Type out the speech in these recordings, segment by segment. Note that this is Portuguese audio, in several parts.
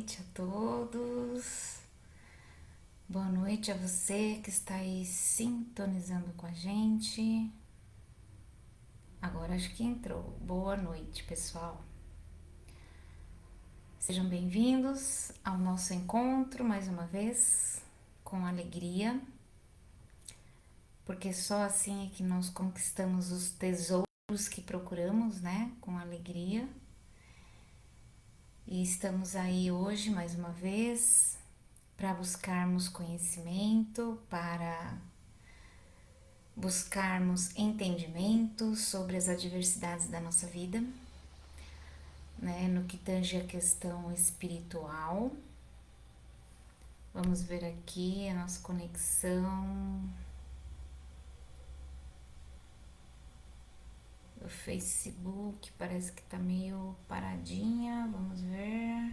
noite a todos. Boa noite a você que está aí sintonizando com a gente. Agora acho que entrou. Boa noite, pessoal. Sejam bem-vindos ao nosso encontro mais uma vez, com alegria, porque só assim é que nós conquistamos os tesouros que procuramos, né? Com alegria. E estamos aí hoje mais uma vez para buscarmos conhecimento, para buscarmos entendimento sobre as adversidades da nossa vida, né, no que tange a questão espiritual. Vamos ver aqui a nossa conexão. O Facebook parece que tá meio paradinha, vamos ver.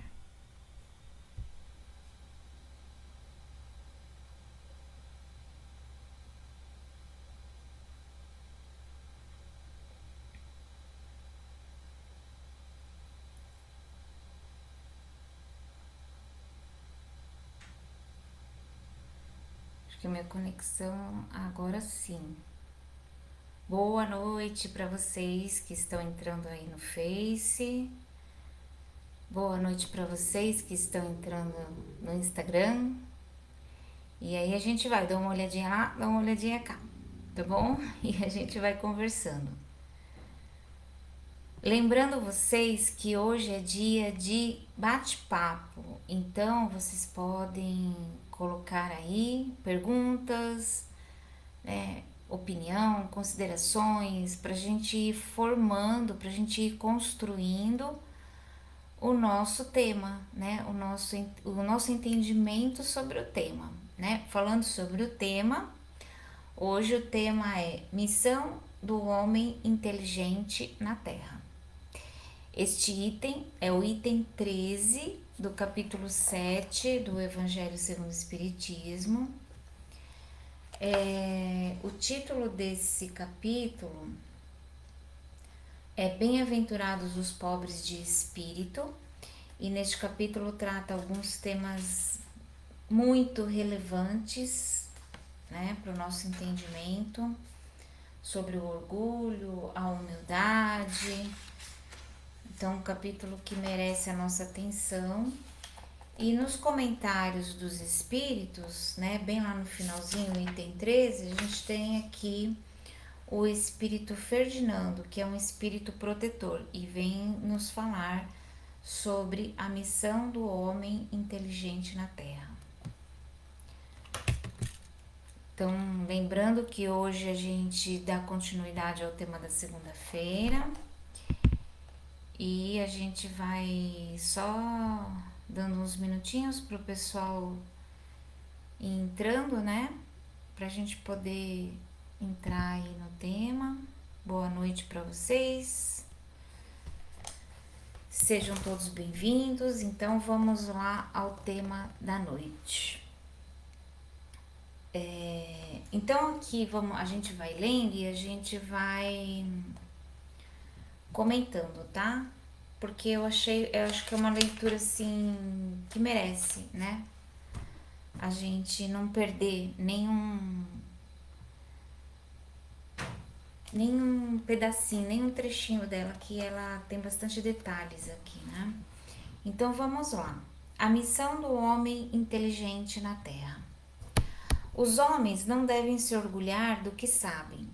Acho que a minha conexão agora sim. Boa noite para vocês que estão entrando aí no Face. Boa noite para vocês que estão entrando no Instagram. E aí a gente vai dar uma olhadinha lá, dá uma olhadinha cá, tá bom? E a gente vai conversando. Lembrando vocês que hoje é dia de bate-papo, então vocês podem colocar aí perguntas, né, opinião, considerações, pra gente ir formando, pra gente ir construindo o nosso tema, né? O nosso entendimento sobre o tema, né? Falando sobre o tema, hoje o tema é Missão do Homem Inteligente na Terra. Este item é o item 13 do capítulo 7 do Evangelho segundo o Espiritismo. O título desse capítulo é Bem-aventurados os pobres de espírito, e neste capítulo trata alguns temas muito relevantes, né, para o nosso entendimento, sobre o orgulho, a humildade. Então, um capítulo que merece a nossa atenção. E nos comentários dos espíritos, né, bem lá no finalzinho, item 13, a gente tem aqui o espírito Ferdinando, que é um espírito protetor, e vem nos falar sobre a missão do homem inteligente na Terra. Então, lembrando que hoje a gente dá continuidade ao tema da segunda-feira e a gente vai só dando uns minutinhos pro pessoal ir entrando, né? Pra gente poder entrar aí no tema. Boa noite para vocês. Sejam todos bem-vindos. Então vamos lá ao tema da noite. Então aqui a gente vai lendo e a gente vai comentando, tá? Porque eu acho que é uma leitura assim que merece, né? A gente não perder nenhum pedacinho, nenhum trechinho dela, que ela tem bastante detalhes aqui, né? Então vamos lá. A missão do homem inteligente na Terra. Os homens não devem se orgulhar do que sabem,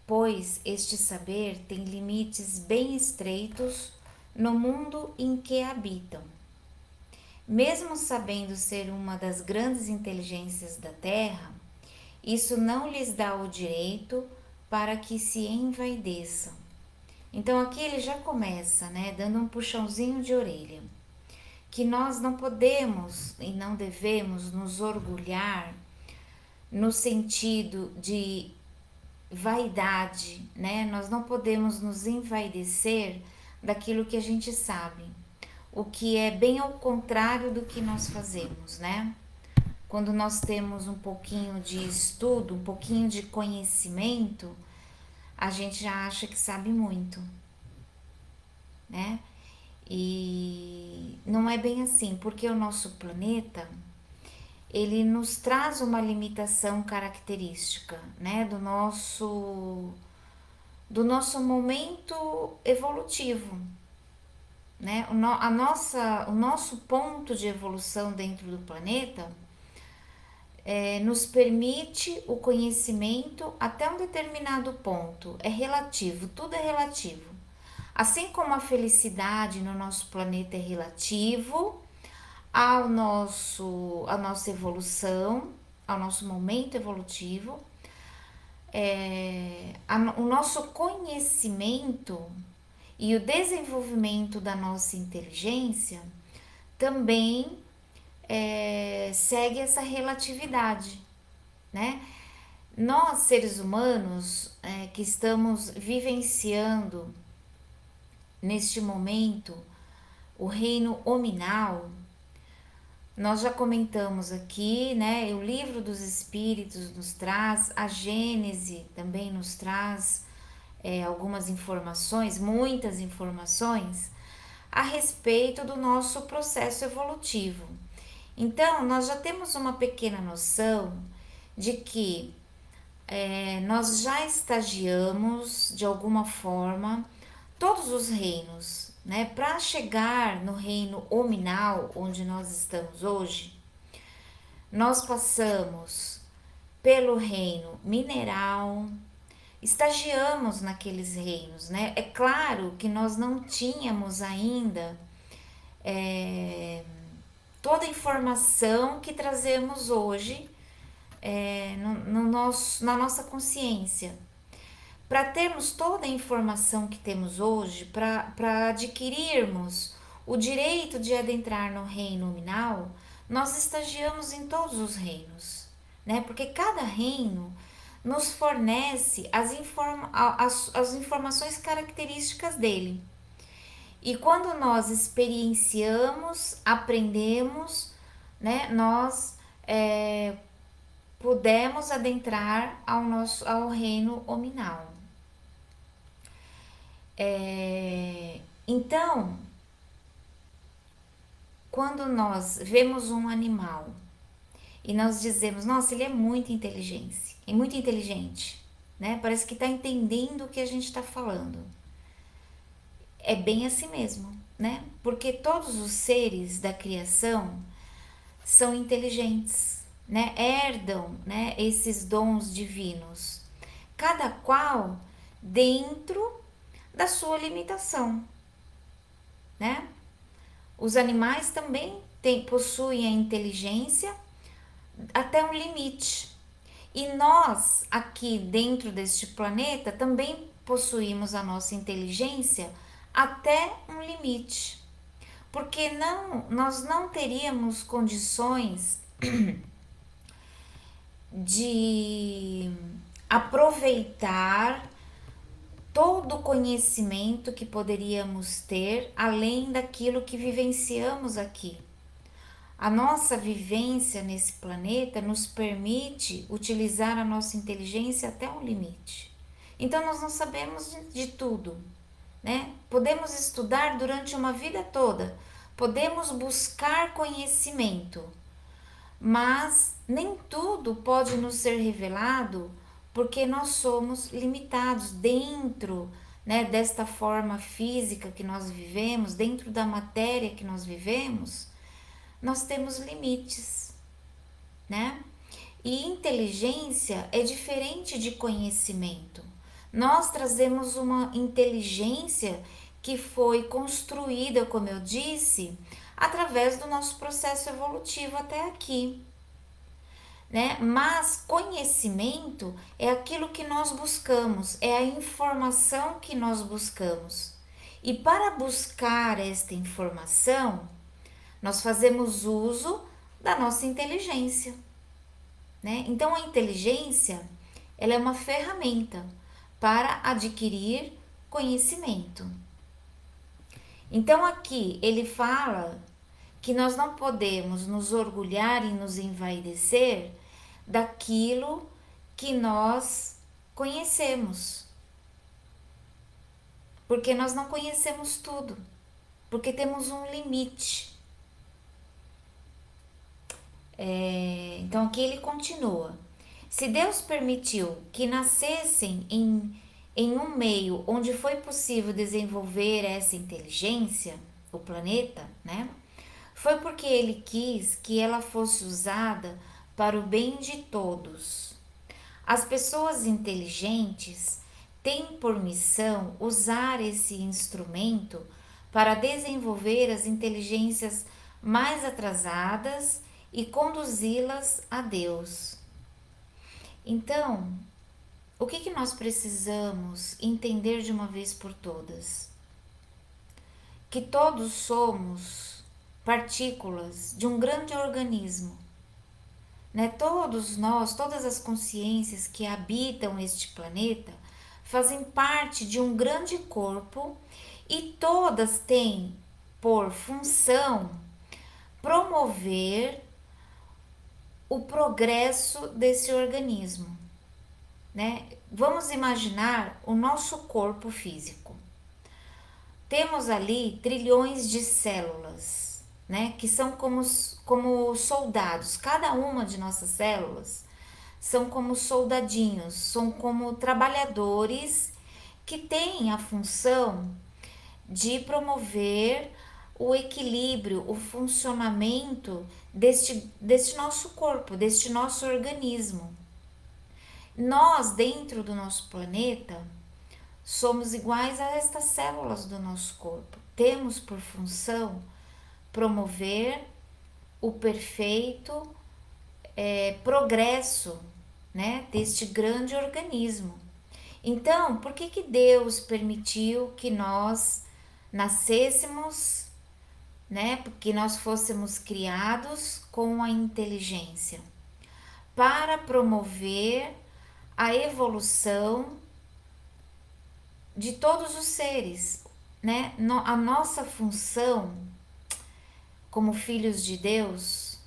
pois este saber tem limites bem estreitos no mundo em que habitam. Mesmo sabendo ser uma das grandes inteligências da Terra, isso não lhes dá o direito para que se envaideçam. Então aqui ele já começa, né, dando um puxãozinho de orelha, que nós não podemos e não devemos nos orgulhar no sentido de vaidade, né? Nós não podemos nos envaidecer daquilo que a gente sabe, o que é bem ao contrário do que nós fazemos, né? Quando nós temos um pouquinho de estudo, um pouquinho de conhecimento, a gente já acha que sabe muito, né? E não é bem assim, porque o nosso planeta, ele nos traz uma limitação característica, né, do nosso momento evolutivo, né? O nosso ponto de evolução dentro do planeta nos permite o conhecimento até um determinado ponto. É relativo, tudo é relativo. Assim como a felicidade no nosso planeta é relativo à nossa evolução, ao nosso momento evolutivo, o nosso conhecimento e o desenvolvimento da nossa inteligência também segue essa relatividade, né? Nós, seres humanos, que estamos vivenciando neste momento o reino hominal, nós já comentamos aqui, né? O livro dos Espíritos nos traz, a Gênese também nos traz algumas informações, muitas informações, a respeito do nosso processo evolutivo. Então, nós já temos uma pequena noção de que nós já estagiamos de alguma forma todos os reinos, né? Para chegar no reino hominal, onde nós estamos hoje, nós passamos pelo reino mineral, estagiamos naqueles reinos, né? É claro que nós não tínhamos ainda toda a informação que trazemos hoje na nossa consciência. Para termos toda a informação que temos hoje, para adquirirmos o direito de adentrar no reino nominal, nós estagiamos em todos os reinos, né? Porque cada reino nos fornece as informações características dele. E quando nós experienciamos, aprendemos, né, nós pudemos adentrar ao reino hominal. Então, quando nós vemos um animal e nós dizemos, nossa, ele é muito inteligente, né? Parece que está entendendo o que a gente está falando. É bem assim mesmo, né? Porque todos os seres da criação são inteligentes, né? Herdam, né, esses dons divinos, cada qual dentro da sua limitação, né? Os animais também possuem a inteligência até um limite. E nós, aqui dentro deste planeta, também possuímos a nossa inteligência até um limite. Porque nós não teríamos condições de aproveitar todo o conhecimento que poderíamos ter além daquilo que vivenciamos aqui. A nossa vivência nesse planeta nos permite utilizar a nossa inteligência até um limite. Então nós não sabemos de tudo, né? Podemos estudar durante uma vida toda, podemos buscar conhecimento, mas nem tudo pode nos ser revelado porque nós somos limitados dentro, né, desta forma física que nós vivemos, dentro da matéria que nós vivemos, nós temos limites, né? E inteligência é diferente de conhecimento. Nós trazemos uma inteligência que foi construída, como eu disse, através do nosso processo evolutivo até aqui, né? Mas conhecimento é aquilo que nós buscamos, é a informação que nós buscamos. E para buscar esta informação, nós fazemos uso da nossa inteligência, né? Então a inteligência, ela é uma ferramenta para adquirir conhecimento. Então aqui ele fala que nós não podemos nos orgulhar e nos envaidecer daquilo que nós conhecemos, porque nós não conhecemos tudo, porque temos um limite. Então aqui ele continua. Se Deus permitiu que nascessem em um meio onde foi possível desenvolver essa inteligência, o planeta, né? Foi porque ele quis que ela fosse usada para o bem de todos. As pessoas inteligentes têm por missão usar esse instrumento para desenvolver as inteligências mais atrasadas e conduzi-las a Deus. Então, o que nós precisamos entender de uma vez por todas? Que todos somos partículas de um grande organismo, né? Todos nós, todas as consciências que habitam este planeta fazem parte de um grande corpo e todas têm por função promover o progresso desse organismo, né? Vamos imaginar o nosso corpo físico. Temos ali trilhões de células, né? Que são como soldados. Cada uma de nossas células são como soldadinhos, são como trabalhadores que têm a função de promover o equilíbrio, o funcionamento deste nosso corpo, deste nosso organismo. Nós, dentro do nosso planeta, somos iguais a estas células do nosso corpo. Temos por função promover o perfeito progresso, né, deste grande organismo. Então, por que Deus permitiu que nós nascêssemos, né, que nós fôssemos criados com a inteligência? Para promover a evolução de todos os seres, né? A nossa função como filhos de Deus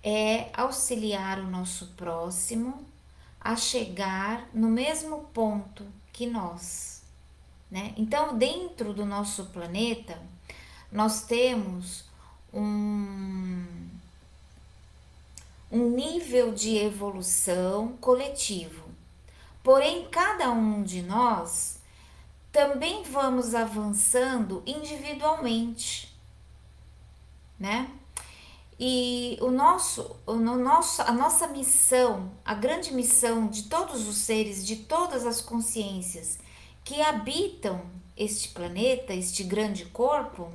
é auxiliar o nosso próximo a chegar no mesmo ponto que nós, né? Então, dentro do nosso planeta, nós temos um nível de evolução coletivo. Porém, cada um de nós também vamos avançando individualmente, né? E a nossa missão, a grande missão de todos os seres, de todas as consciências que habitam este planeta, este grande corpo,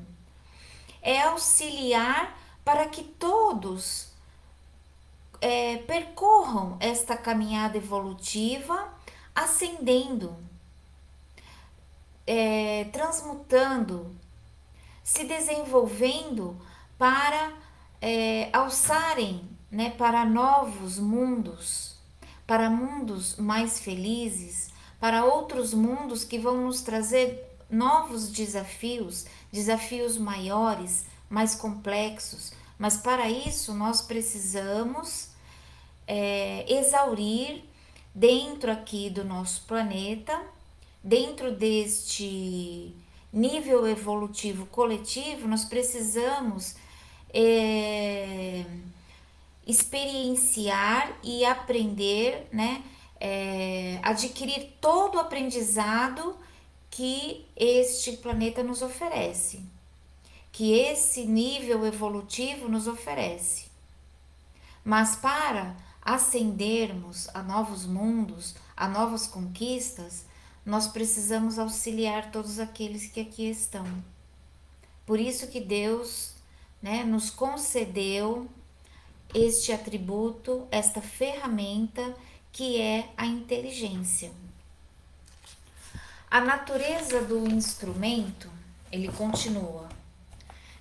é auxiliar para que todos percorram esta caminhada evolutiva, ascendendo, transmutando, se desenvolvendo para alçarem, né, para novos mundos, para mundos mais felizes, para outros mundos que vão nos trazer novos desafios, desafios maiores, mais complexos. Mas para isso nós precisamos exaurir dentro aqui do nosso planeta, dentro deste nível evolutivo coletivo, nós precisamos experienciar e aprender, né? Adquirir todo o aprendizado que este planeta nos oferece, que esse nível evolutivo nos oferece. Mas para ascendermos a novos mundos, a novas conquistas, nós precisamos auxiliar todos aqueles que aqui estão. Por isso que Deus, né, nos concedeu este atributo, esta ferramenta que é a inteligência. A natureza do instrumento, ele continua,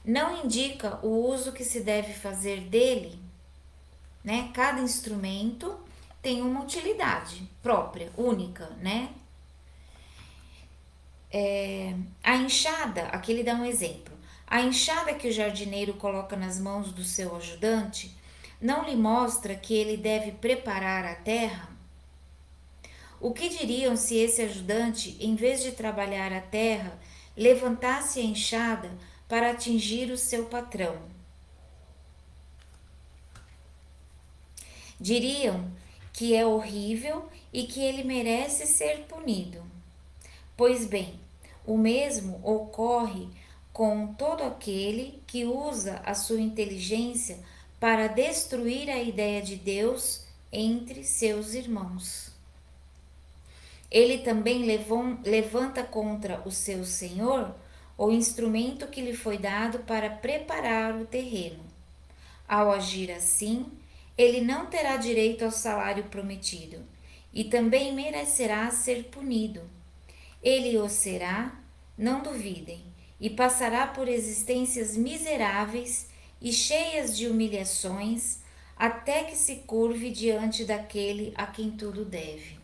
não indica o uso que se deve fazer dele, né? Cada instrumento tem uma utilidade própria, única, né? A enxada, aqui ele dá um exemplo. A enxada que o jardineiro coloca nas mãos do seu ajudante não lhe mostra que ele deve preparar a terra? O que diriam se esse ajudante, em vez de trabalhar a terra, levantasse a enxada para atingir o seu patrão. Diriam que é horrível e que ele merece ser punido. Pois bem, o mesmo ocorre com todo aquele que usa a sua inteligência para destruir a ideia de Deus entre seus irmãos. Ele também levanta contra o seu senhor o instrumento que lhe foi dado para preparar o terreno. Ao agir assim, ele não terá direito ao salário prometido e também merecerá ser punido. Ele o será, não duvidem, e passará por existências miseráveis e cheias de humilhações, até que se curve diante daquele a quem tudo deve.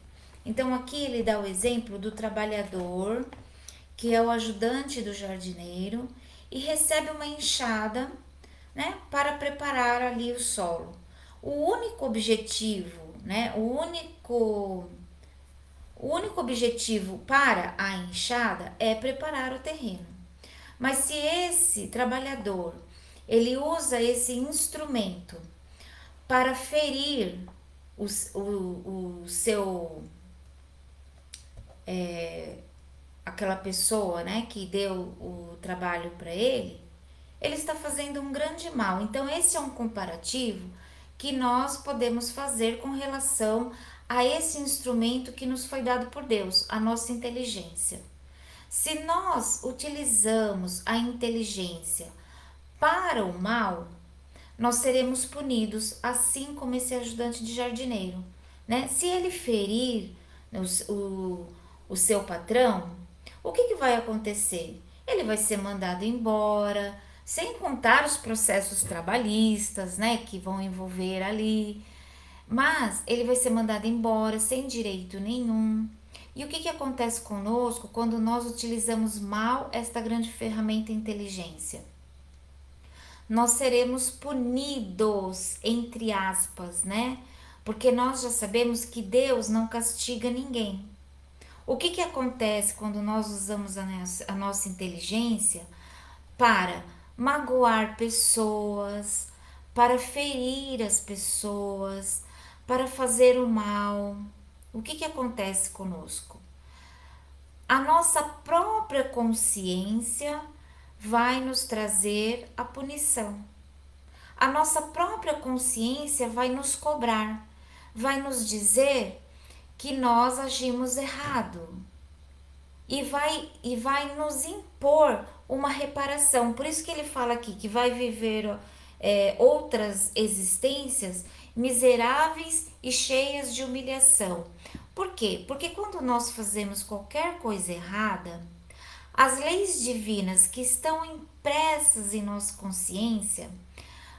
Então aqui ele dá o exemplo do trabalhador, que é o ajudante do jardineiro, e recebe uma enxada, né, para preparar ali o solo. O único objetivo, né, o único objetivo para a enxada é preparar o terreno. Mas se esse trabalhador, ele usa esse instrumento para ferir o seu aquela pessoa, né, que deu o trabalho para ele está fazendo um grande mal. Então esse é um comparativo que nós podemos fazer com relação a esse instrumento que nos foi dado por Deus, a nossa inteligência. Se nós utilizamos a inteligência para o mal, nós seremos punidos, assim como esse ajudante de jardineiro, né? Se ele ferir o seu patrão, o que vai acontecer? Ele vai ser mandado embora, sem contar os processos trabalhistas, né, que vão envolver ali. Mas ele vai ser mandado embora sem direito nenhum. E o que acontece conosco quando nós utilizamos mal esta grande ferramenta inteligência? Nós seremos punidos, entre aspas, né? Porque nós já sabemos que Deus não castiga ninguém. O que acontece quando nós usamos a nossa inteligência para magoar pessoas, para ferir as pessoas, para fazer o mal? O que acontece conosco? A nossa própria consciência vai nos trazer a punição. A nossa própria consciência vai nos cobrar, vai nos dizer que nós agimos errado e vai nos impor uma reparação. Por isso que ele fala aqui que vai viver outras existências miseráveis e cheias de humilhação. Por quê? Porque quando nós fazemos qualquer coisa errada, as leis divinas que estão impressas em nossa consciência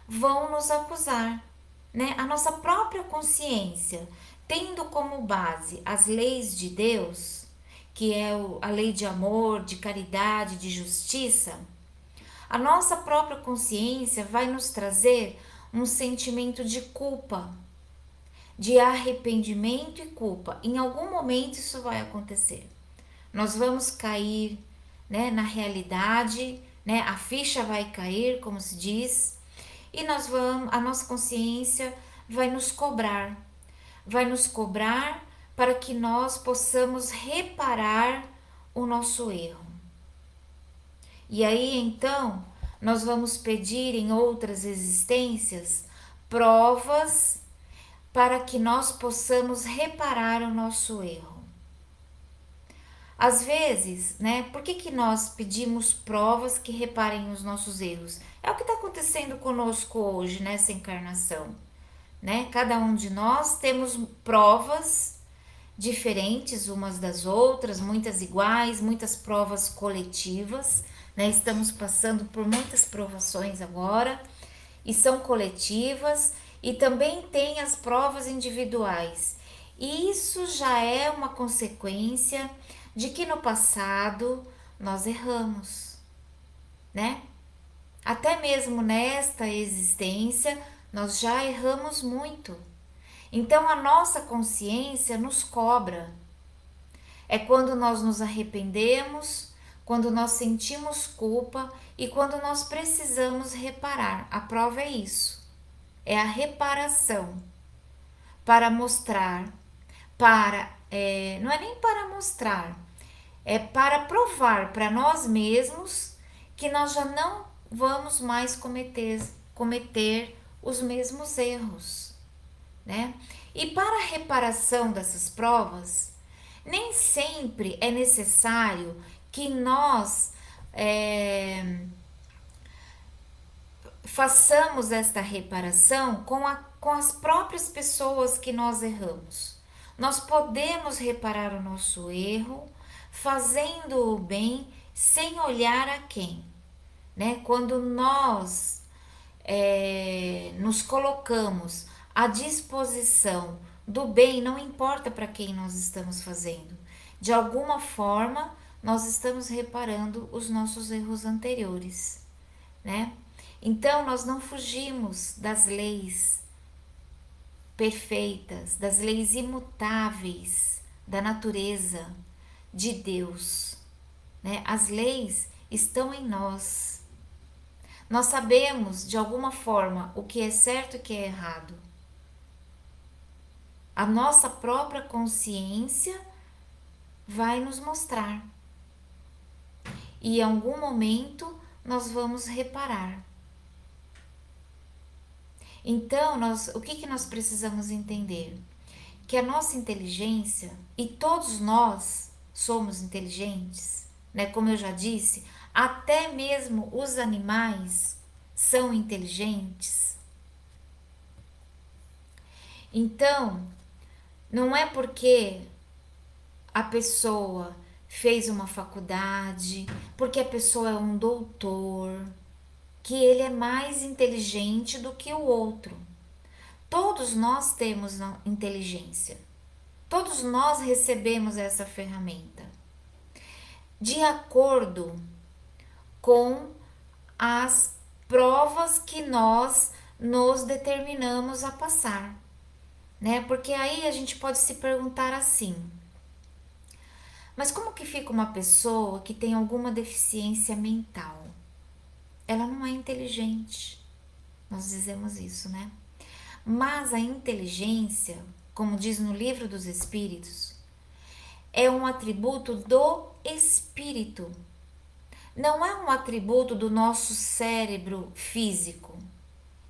vão nos acusar, né? A nossa própria consciência, tendo como base as leis de Deus, que é a lei de amor, de caridade, de justiça, a nossa própria consciência vai nos trazer um sentimento de culpa, de arrependimento e culpa. Em algum momento isso vai acontecer. Nós vamos cair, né, na realidade, né? A ficha vai cair, como se diz, e a nossa consciência vai nos cobrar para que nós possamos reparar o nosso erro. E aí então nós vamos pedir em outras existências provas para que nós possamos reparar o nosso erro. Às vezes, né, por que nós pedimos provas que reparem os nossos erros? É o que está acontecendo conosco hoje, nessa encarnação, né? Cada um de nós temos provas diferentes umas das outras, muitas iguais, muitas provas coletivas, né? Estamos passando por muitas provações agora e são coletivas, e também tem as provas individuais. E isso já é uma consequência de que no passado nós erramos, né? Até mesmo nesta existência nós já erramos muito. Então a nossa consciência nos cobra. É quando nós nos arrependemos, quando nós sentimos culpa e quando nós precisamos reparar. A prova é isso, é a reparação para mostrar, não é nem para mostrar, é para provar para nós mesmos que nós já não vamos mais cometer os mesmos erros, né? E para a reparação dessas provas, nem sempre é necessário que nós façamos esta reparação com as próprias pessoas que nós erramos. Nós podemos reparar o nosso erro fazendo o bem sem olhar a quem, né? Quando nós nos colocamos à disposição do bem, não importa para quem nós estamos fazendo, de alguma forma nós estamos reparando os nossos erros anteriores, né? Então nós não fugimos das leis perfeitas, das leis imutáveis da natureza de Deus, né? As leis estão em nós. Nós sabemos de alguma forma o que é certo e o que é errado. A nossa própria consciência vai nos mostrar. E em algum momento nós vamos reparar. Então, o que nós precisamos entender? Que a nossa inteligência, e todos nós somos inteligentes, né? Como eu já disse, até mesmo os animais são inteligentes. Então, não é porque a pessoa fez uma faculdade, porque a pessoa é um doutor, que ele é mais inteligente do que o outro. Todos nós temos inteligência. Todos nós recebemos essa ferramenta de acordo com as provas que nós nos determinamos a passar, né? Porque aí a gente pode se perguntar assim: mas como que fica uma pessoa que tem alguma deficiência mental? Ela não é inteligente. Nós dizemos isso, né? Mas a inteligência, como diz no Livro dos Espíritos, é um atributo do espírito. Não é um atributo do nosso cérebro físico.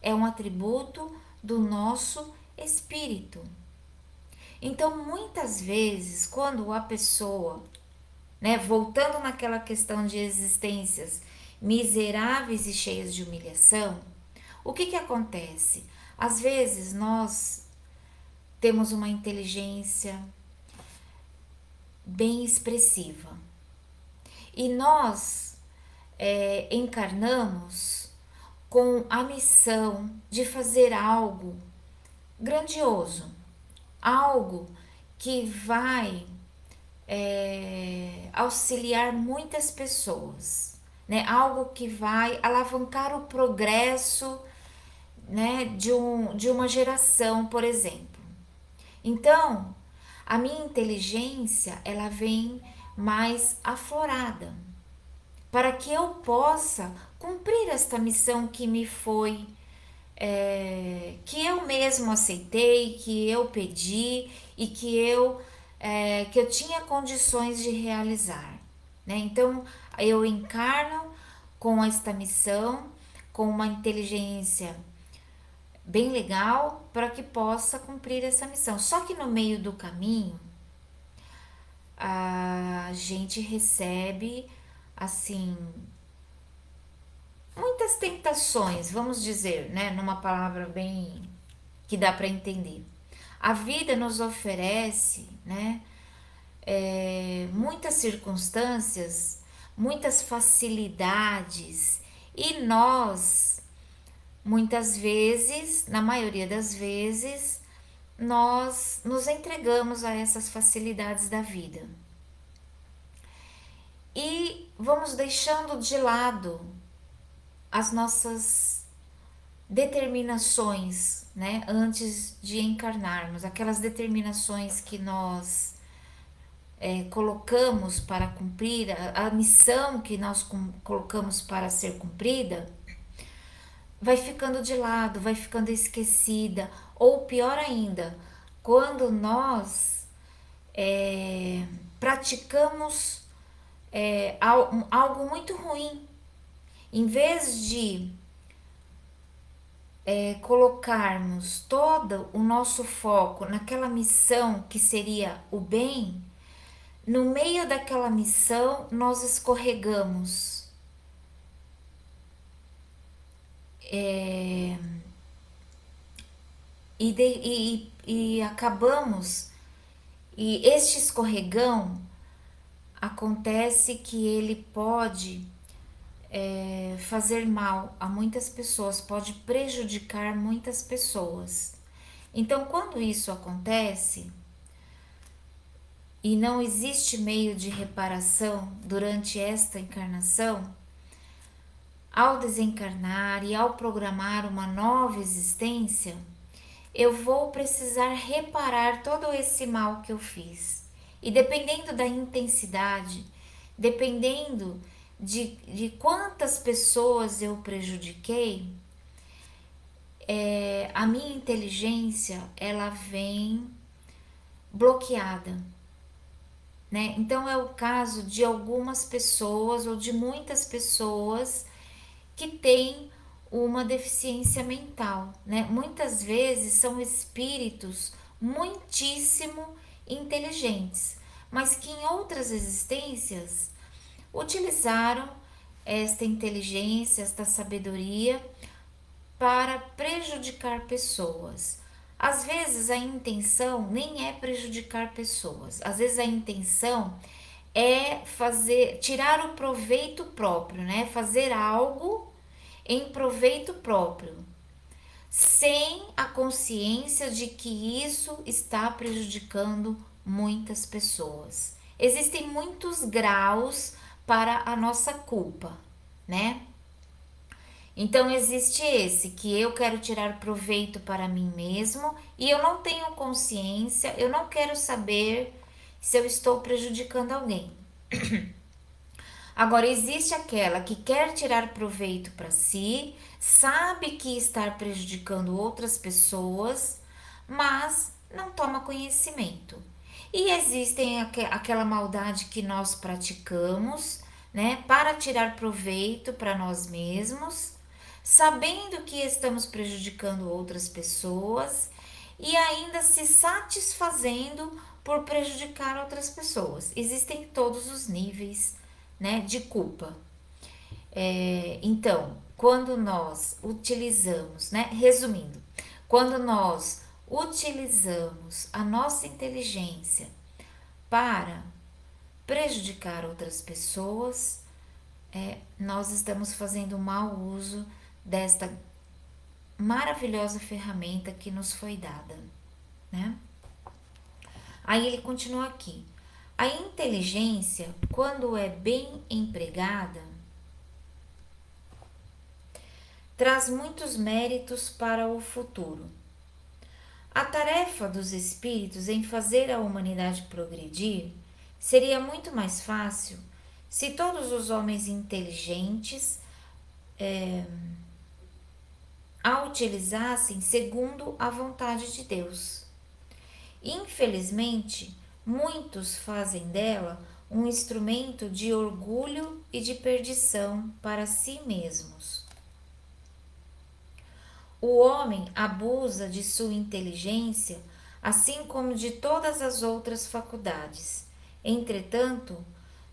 É um atributo do nosso espírito. Então, muitas vezes, quando a pessoa, né, voltando naquela questão de existências miseráveis e cheias de humilhação, o que acontece? Às vezes nós temos uma inteligência bem expressiva e nós encarnamos com a missão de fazer algo grandioso, algo que vai auxiliar muitas pessoas, né? Algo que vai alavancar o progresso, né, de uma geração, por exemplo. Então, a minha inteligência, ela vem mais aflorada, para que eu possa cumprir esta missão que me foi, que eu mesmo aceitei, que eu pedi e que eu tinha condições de realizar, né? Então, eu encarno com esta missão, com uma inteligência bem legal para que possa cumprir essa missão. Só que no meio do caminho a gente recebe assim muitas tentações, vamos dizer, né, numa palavra bem que dá para entender. A vida nos oferece, né, muitas circunstâncias, muitas facilidades e nós muitas vezes, na maioria das vezes, nós nos entregamos a essas facilidades da vida. E vamos deixando de lado as nossas determinações, né, antes de encarnarmos, aquelas determinações que nós colocamos para cumprir, a missão que nós colocamos para ser cumprida, vai ficando de lado, vai ficando esquecida, ou pior ainda, quando nós praticamos algo muito ruim, em vez de colocarmos todo o nosso foco naquela missão que seria o bem, no meio daquela missão nós escorregamos. E acabamos, e este escorregão acontece que ele pode fazer mal a muitas pessoas, pode prejudicar muitas pessoas. Então, quando isso acontece e não existe meio de reparação durante esta encarnação, ao desencarnar e ao programar uma nova existência, eu vou precisar reparar todo esse mal que eu fiz. E dependendo da intensidade, dependendo de quantas pessoas eu prejudiquei, a minha inteligência ela vem bloqueada, né? Então é o caso de algumas pessoas ou de muitas pessoas que têm uma deficiência mental, né? Muitas vezes são espíritos muitíssimo inteligentes, mas que em outras existências utilizaram esta inteligência, esta sabedoria para prejudicar pessoas. Às vezes a intenção nem é prejudicar pessoas, às vezes a intenção é tirar o proveito próprio, né? Fazer algo em proveito próprio, sem a consciência de que isso está prejudicando muitas pessoas. Existem muitos graus para a nossa culpa, né? Então existe esse, que eu quero tirar proveito para mim mesmo e eu não tenho consciência, eu não quero saber se eu estou prejudicando alguém. Agora existe aquela que quer tirar proveito para si, sabe que está prejudicando outras pessoas, mas não toma conhecimento. E existem aquela maldade que nós praticamos, né, para tirar proveito para nós mesmos, sabendo que estamos prejudicando outras pessoas e ainda se satisfazendo por prejudicar outras pessoas. Existem todos os níveis, né, de culpa. Então, quando nós utilizamos, né, resumindo, quando nós utilizamos a nossa inteligência para prejudicar outras pessoas, nós estamos fazendo mau uso desta maravilhosa ferramenta que nos foi dada, né? Aí ele continua aqui. A inteligência, quando é bem empregada, traz muitos méritos para o futuro. A tarefa dos espíritos em fazer a humanidade progredir seria muito mais fácil se todos os homens inteligentes a utilizassem segundo a vontade de Deus. Infelizmente, muitos fazem dela um instrumento de orgulho e de perdição para si mesmos. O homem abusa de sua inteligência, assim como de todas as outras faculdades. Entretanto,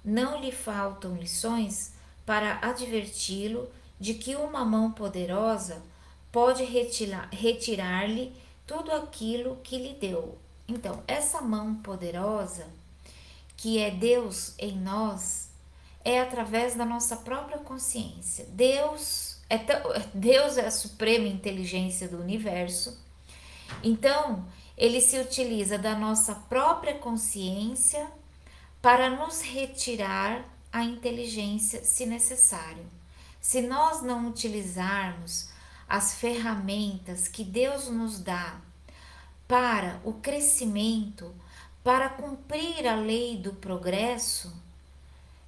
não lhe faltam lições para adverti-lo de que uma mão poderosa pode retirar-lhe tudo aquilo que lhe deu. Então, essa mão poderosa, que é Deus em nós, é através da nossa própria consciência. Deus é a suprema inteligência do universo. Então, ele se utiliza da nossa própria consciência para nos retirar a inteligência, se necessário. Se nós não utilizarmos as ferramentas que Deus nos dá para o crescimento, para cumprir a lei do progresso,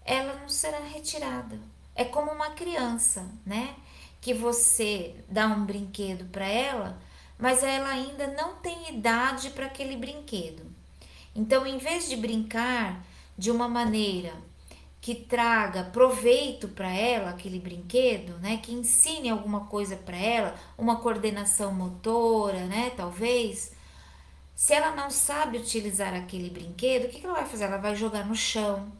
ela não será retirada. É como uma criança, né? Que você dá um brinquedo para ela, mas ela ainda não tem idade para aquele brinquedo. Então, em vez de brincar de uma maneira que traga proveito para ela, aquele brinquedo, né? Que ensine alguma coisa para ela, uma coordenação motora, né? Talvez. Se ela não sabe utilizar aquele brinquedo, o que ela vai fazer? Ela vai jogar no chão,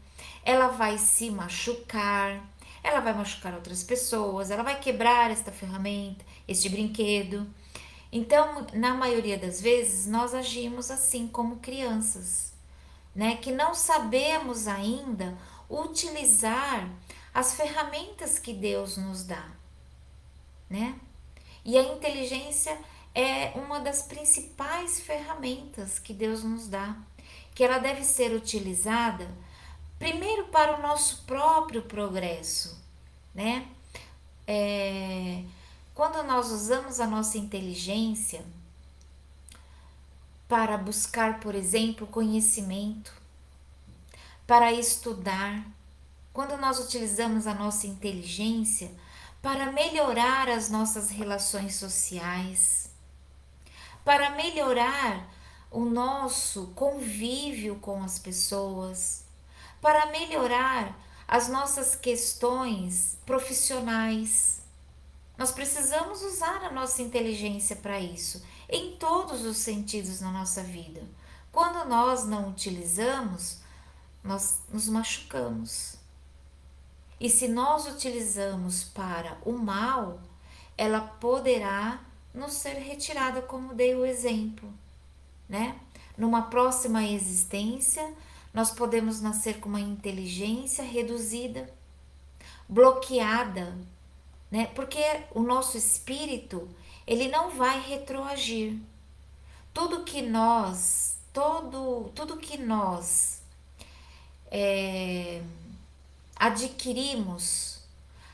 ela vai se machucar, ela vai machucar outras pessoas, ela vai quebrar esta ferramenta, este brinquedo. Então, na maioria das vezes, nós agimos assim como crianças, né? Que não sabemos ainda utilizar as ferramentas que Deus nos dá, né? E a inteligência é uma das principais ferramentas que Deus nos dá, que ela deve ser utilizada primeiro para o nosso próprio progresso, né? Quando nós usamos a nossa inteligência para buscar, por exemplo, conhecimento, para estudar, quando nós utilizamos a nossa inteligência para melhorar as nossas relações sociais, para melhorar o nosso convívio com as pessoas, para melhorar as nossas questões profissionais. Nós precisamos usar a nossa inteligência para isso, em todos os sentidos na nossa vida. Quando nós não utilizamos, nós nos machucamos. E se nós utilizamos para o mal, ela poderá nos ser retirada, como dei o exemplo, né? Numa próxima existência, nós podemos nascer com uma inteligência reduzida, bloqueada, né? Porque o nosso espírito, ele não vai retroagir. Tudo que nós adquirimos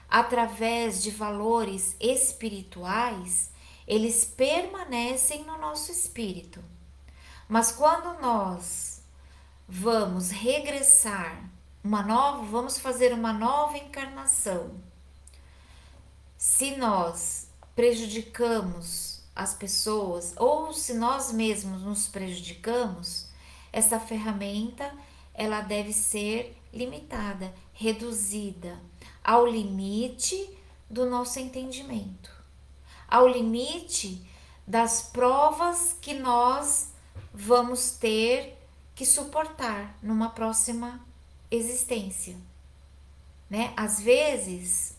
através de valores espirituais, eles permanecem no nosso espírito. Mas quando nós vamos regressar, vamos fazer uma nova encarnação, se nós prejudicamos as pessoas ou se nós mesmos nos prejudicamos, essa ferramenta ela deve ser limitada, reduzida ao limite do nosso entendimento, ao limite das provas que nós vamos ter que suportar numa próxima existência, né? Às vezes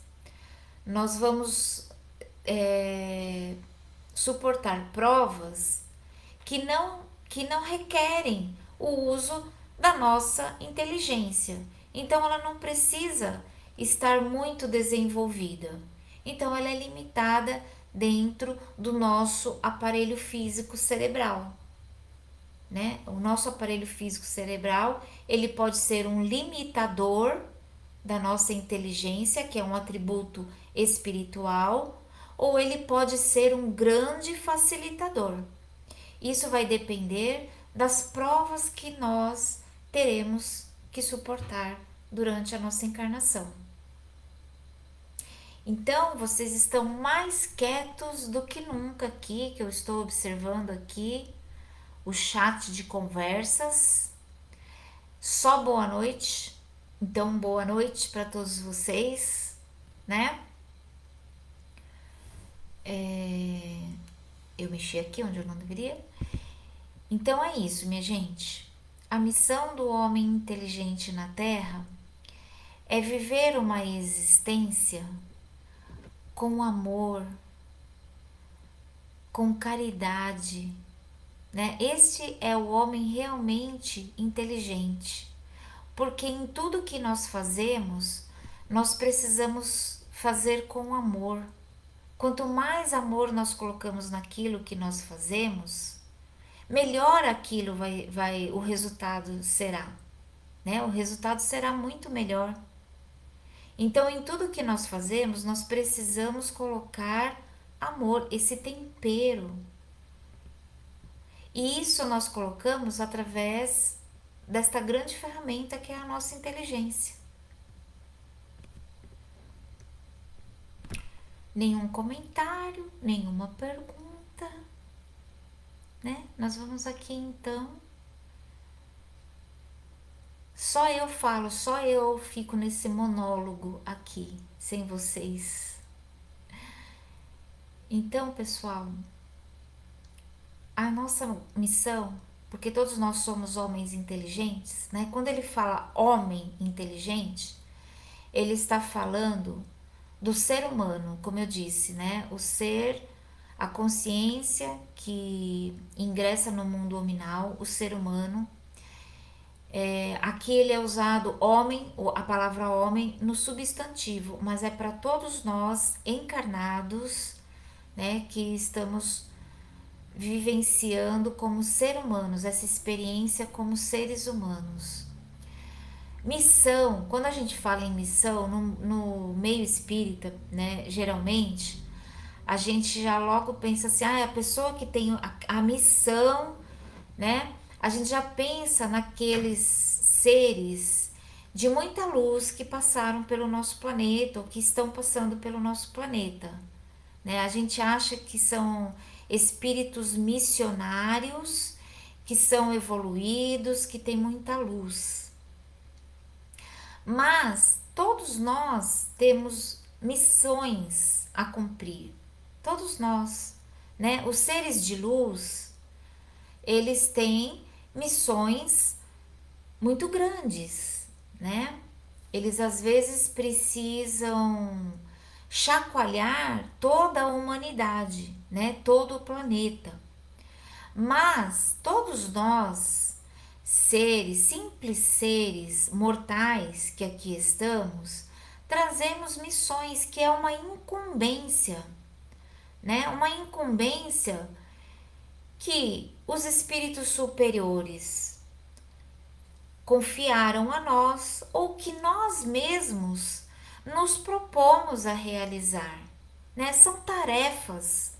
nós vamos suportar provas que não requerem o uso da nossa inteligência. Então ela não precisa estar muito desenvolvida. Então ela é limitada dentro do nosso aparelho físico cerebral, né? O nosso aparelho físico cerebral, ele pode ser um limitador da nossa inteligência, que é um atributo espiritual, ou ele pode ser um grande facilitador. Isso vai depender das provas que nós teremos que suportar durante a nossa encarnação. Então, vocês estão mais quietos do que nunca aqui, que eu estou observando aqui o chat de conversas. Só boa noite. Então, boa noite para todos vocês, né? Eu mexi aqui onde eu não deveria. Então é isso, minha gente. A missão do homem inteligente na Terra é viver uma existência com amor, com caridade, né? Este é o homem realmente inteligente, porque em tudo que nós fazemos, nós precisamos fazer com amor. Quanto mais amor nós colocamos naquilo que nós fazemos, melhor aquilo o resultado será, né? O resultado será muito melhor. Então, em tudo que nós fazemos, nós precisamos colocar amor, esse tempero. E isso nós colocamos através desta grande ferramenta que é a nossa inteligência. Nenhum comentário, nenhuma pergunta, né? Nós vamos aqui então. Só eu falo, só eu fico nesse monólogo aqui, sem vocês. Então, pessoal, a nossa missão, porque todos nós somos homens inteligentes, né? Quando ele fala homem inteligente, ele está falando do ser humano, como eu disse, né? O ser, a consciência que ingressa no mundo hominal, o ser humano. Aqui ele é usado homem, a palavra homem, no substantivo, mas é para todos nós encarnados, né? Que estamos vivenciando como ser humanos, essa experiência como seres humanos. Missão, quando a gente fala em missão, no meio espírita, né, geralmente, a gente já logo pensa assim, a pessoa que tem a missão, né, a gente já pensa naqueles seres de muita luz que passaram pelo nosso planeta ou que estão passando pelo nosso planeta, né? A gente acha que são espíritos missionários, que são evoluídos, que têm muita luz. Mas todos nós temos missões a cumprir. Todos nós, né? Os seres de luz, eles têm missões muito grandes, né? Eles às vezes precisam chacoalhar toda a humanidade, né? Todo o planeta. Mas todos nós, seres, simples seres mortais que aqui estamos, trazemos missões que é uma incumbência, né? Uma incumbência que os espíritos superiores confiaram a nós ou que nós mesmos nos propomos a realizar, né? São tarefas.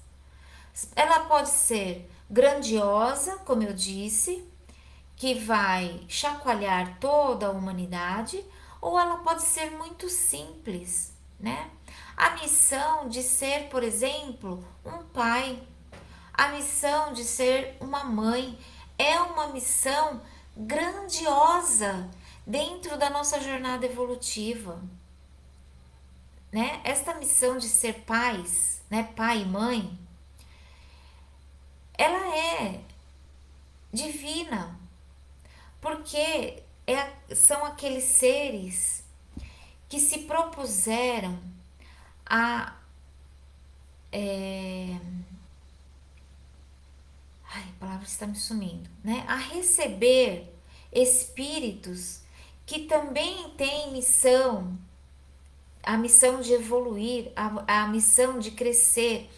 Ela pode ser grandiosa, como eu disse, que vai chacoalhar toda a humanidade, ou ela pode ser muito simples, né? A missão de ser, por exemplo, um pai, a missão de ser uma mãe, é uma missão grandiosa dentro da nossa jornada evolutiva, né? Esta missão de ser pais, né, pai e mãe, ela é divina, porque são aqueles seres que se propuseram a a palavra está me sumindo, né? A receber espíritos que também têm missão, a missão de evoluir, a missão de crescer,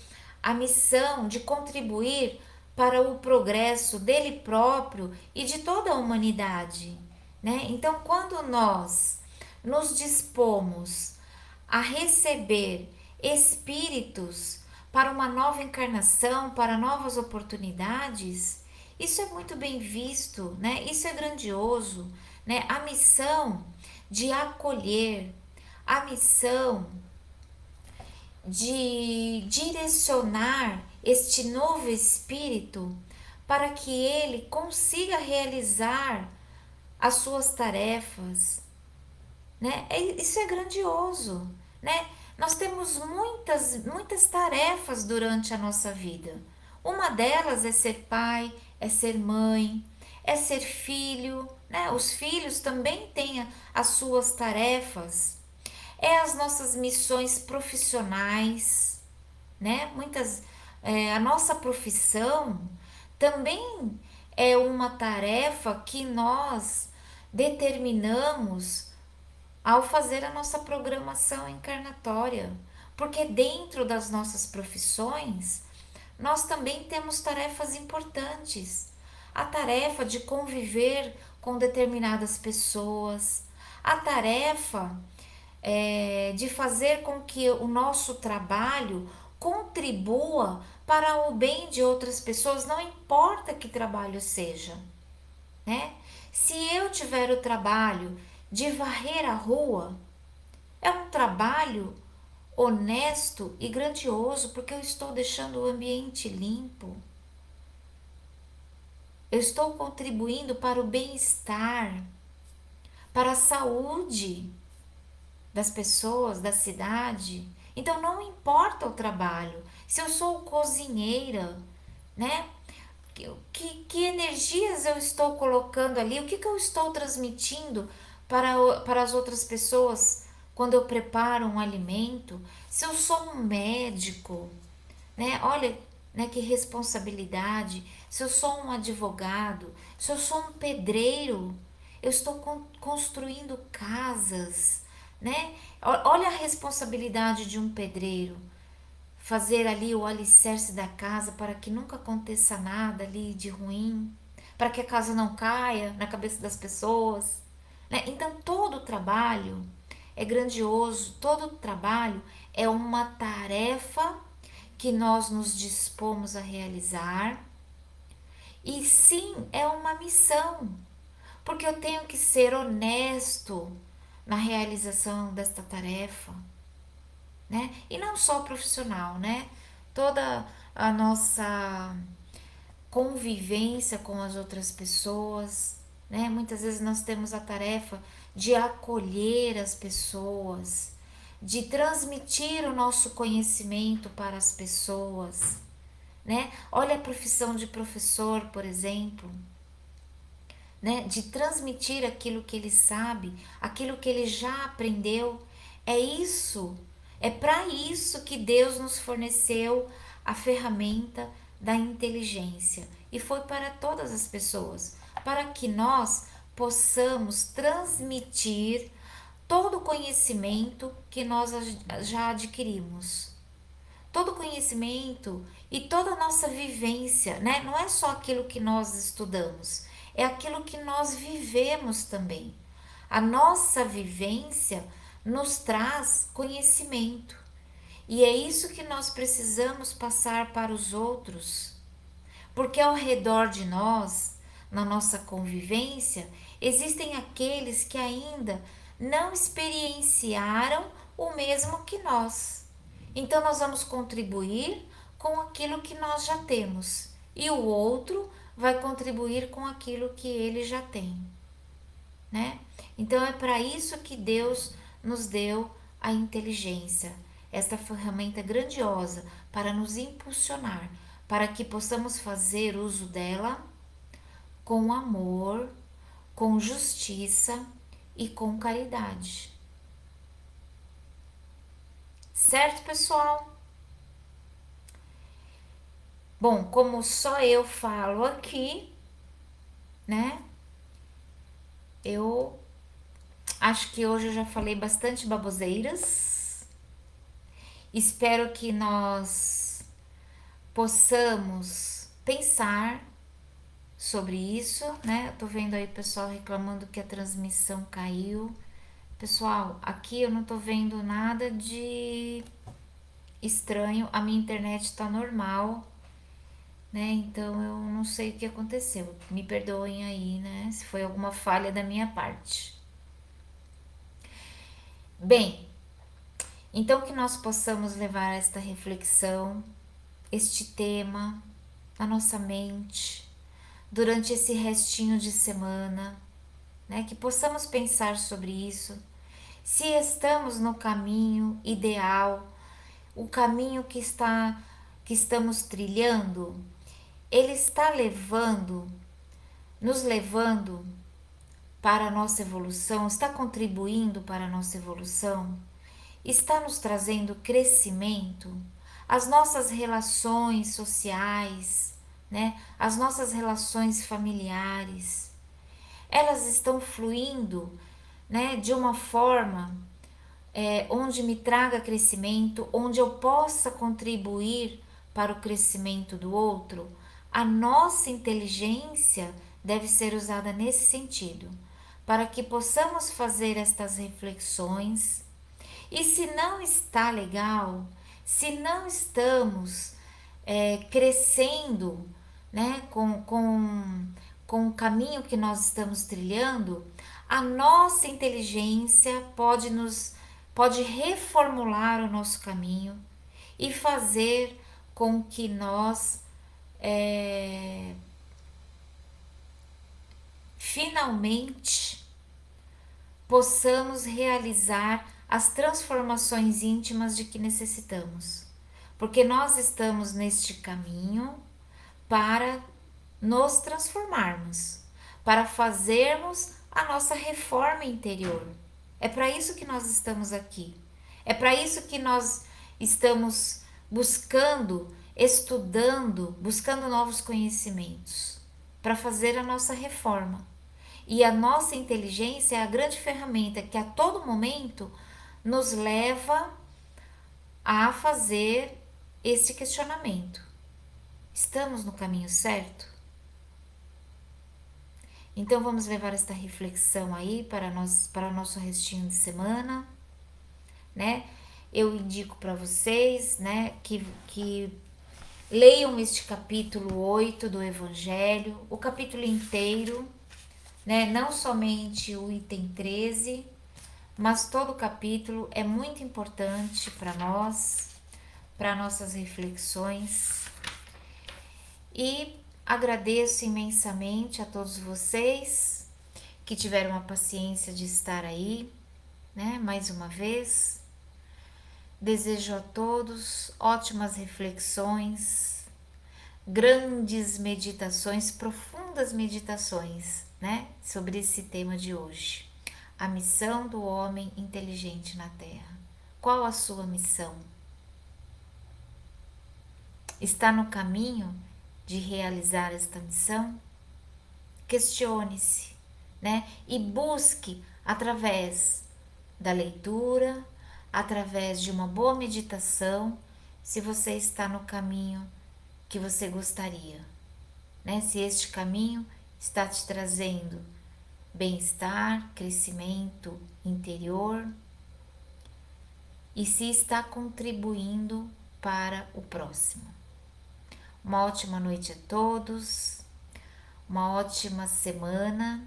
a missão de contribuir para o progresso dele próprio e de toda a humanidade, né? Então, quando nós nos dispomos a receber espíritos para uma nova encarnação, para novas oportunidades, isso é muito bem visto, né? Isso é grandioso, né? A missão de acolher, a missão de direcionar este novo espírito para que ele consiga realizar as suas tarefas, né? Isso é grandioso, né? Nós temos muitas tarefas durante a nossa vida. Uma delas é ser pai, é ser mãe, é ser filho, né? Os filhos também têm as suas tarefas. É as nossas missões profissionais, né? A nossa profissão também é uma tarefa que nós determinamos ao fazer a nossa programação encarnatória, porque dentro das nossas profissões nós também temos tarefas importantes. A tarefa de conviver com determinadas pessoas, a tarefa de fazer com que o nosso trabalho contribua para o bem de outras pessoas, não importa que trabalho seja, né? Se eu tiver o trabalho de varrer a rua, é um trabalho honesto e grandioso, porque eu estou deixando o ambiente limpo. Eu estou contribuindo para o bem-estar, para a saúde das pessoas, da cidade. Então não importa o trabalho. Se eu sou cozinheira, né? Que energias eu estou colocando ali? O que eu estou transmitindo para as outras pessoas quando eu preparo um alimento? Se eu sou um médico, né? Olha, né, que responsabilidade. Se eu sou um advogado, se eu sou um pedreiro, eu estou construindo casas, né? Olha a responsabilidade de um pedreiro. Fazer ali o alicerce da casa para que nunca aconteça nada ali de ruim, para que a casa não caia na cabeça das pessoas, né? Então todo o trabalho é grandioso, todo o trabalho é uma tarefa que nós nos dispomos a realizar. E sim, é uma missão, porque eu tenho que ser honesto na realização desta tarefa, né? E não só profissional, né? Toda a nossa convivência com as outras pessoas, né? Muitas vezes nós temos a tarefa de acolher as pessoas, de transmitir o nosso conhecimento para as pessoas, né? Olha a profissão de professor, por exemplo, né? De transmitir aquilo que ele sabe, aquilo que ele já aprendeu. É isso, é para isso que Deus nos forneceu a ferramenta da inteligência e foi para todas as pessoas, para que nós possamos transmitir todo o conhecimento que nós já adquirimos. Todo conhecimento e toda a nossa vivência, né? Não é só aquilo que nós estudamos, é aquilo que nós vivemos também. A nossa vivência nos traz conhecimento e é isso que nós precisamos passar para os outros, porque ao redor de nós, na nossa convivência, existem aqueles que ainda não experienciaram o mesmo que nós. Então nós vamos contribuir com aquilo que nós já temos e o outro vai contribuir com aquilo que ele já tem, né? Então é para isso que Deus nos deu a inteligência, esta ferramenta grandiosa para nos impulsionar, para que possamos fazer uso dela com amor, com justiça e com caridade. Certo, pessoal? Bom, como só eu falo aqui, né? Eu acho que hoje eu já falei bastante baboseiras. Espero que nós possamos pensar sobre isso, né? Eu tô vendo aí o pessoal reclamando que a transmissão caiu. Pessoal, aqui eu não tô vendo nada de estranho, a minha internet tá normal, né? Então eu não sei o que aconteceu. Me perdoem aí, né? Se foi alguma falha da minha parte. Bem, então que nós possamos levar esta reflexão, este tema na nossa mente durante esse restinho de semana, né? Que possamos pensar sobre isso. Se estamos no caminho ideal, o caminho que estamos trilhando, ele está nos levando para a nossa evolução, está contribuindo para a nossa evolução, está nos trazendo crescimento, as nossas relações sociais, né? As nossas relações familiares, elas estão fluindo, né? De uma forma onde me traga crescimento, onde eu possa contribuir para o crescimento do outro. A nossa inteligência deve ser usada nesse sentido, para que possamos fazer estas reflexões. E se não está legal, se não estamos crescendo, né, com o caminho que nós estamos trilhando, a nossa inteligência pode reformular o nosso caminho e fazer com que nós finalmente possamos realizar as transformações íntimas de que necessitamos, porque nós estamos neste caminho para nos transformarmos, para fazermos a nossa reforma interior. É para isso que nós estamos aqui. É para isso que nós estamos buscando, estudando, buscando novos conhecimentos, para fazer a nossa reforma. E a nossa inteligência é a grande ferramenta que a todo momento nos leva a fazer esse questionamento. Estamos no caminho certo? Então vamos levar esta reflexão aí para o nosso restinho de semana, né? Eu indico para vocês, né, que leiam este capítulo 8 do Evangelho, o capítulo inteiro, né? Não somente o item 13, mas todo o capítulo é muito importante para nós, para nossas reflexões. E agradeço imensamente a todos vocês que tiveram a paciência de estar aí, né? Mais uma vez. Desejo a todos ótimas reflexões, grandes meditações, profundas meditações, né? Sobre esse tema de hoje. A missão do homem inteligente na Terra. Qual a sua missão? Está no caminho de realizar esta missão? Questione-se, né? E busque através da leitura, através de uma boa meditação, se você está no caminho que você gostaria, né? Se este caminho está te trazendo bem-estar, crescimento interior e se está contribuindo para o próximo. Uma ótima noite a todos, uma ótima semana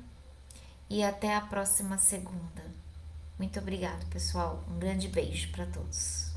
e até a próxima segunda. Muito obrigado, pessoal. Um grande beijo para todos.